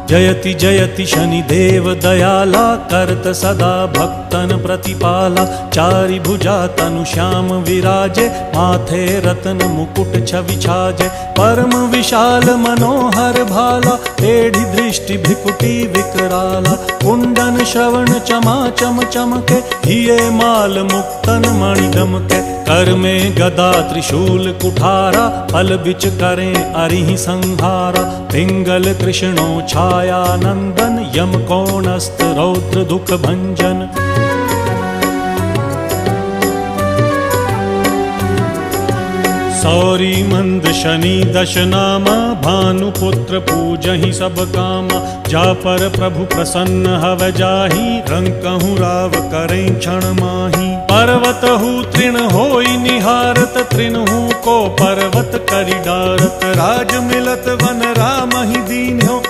जयति जयति शनिदेव दयाला, करत सदा भक्तन प्रतिपाला। चारि भुजा तनु श्याम विराजे, माथे रतन मुकुट छवि छाजे। परम विशाल मनोहर भाला, टेढ़ी दृष्टि भृकुटी विकराला। कुंडन श्रवण चमा चम चमके, हिये माल मुक्तन मणि दमके। कर में गदा त्रिशूल कुठारा, फल बिच करें अरिहि संहारा। पिंगल कृष्णो छाया नंदन, यम कोणस्थ रौद्र दुख भंजन। सौरी मंद शनि दश नामा, भानुपुत्र पूजहि सब कामा। जा पर प्रभु प्रसन्न हव जाहि, रंकहु राव करें क्षण माही। पर्वत हु तृण होई निहारत, तृणहु को पर्वत करि डारत। राज मिलत वन राम ही दीन्हो,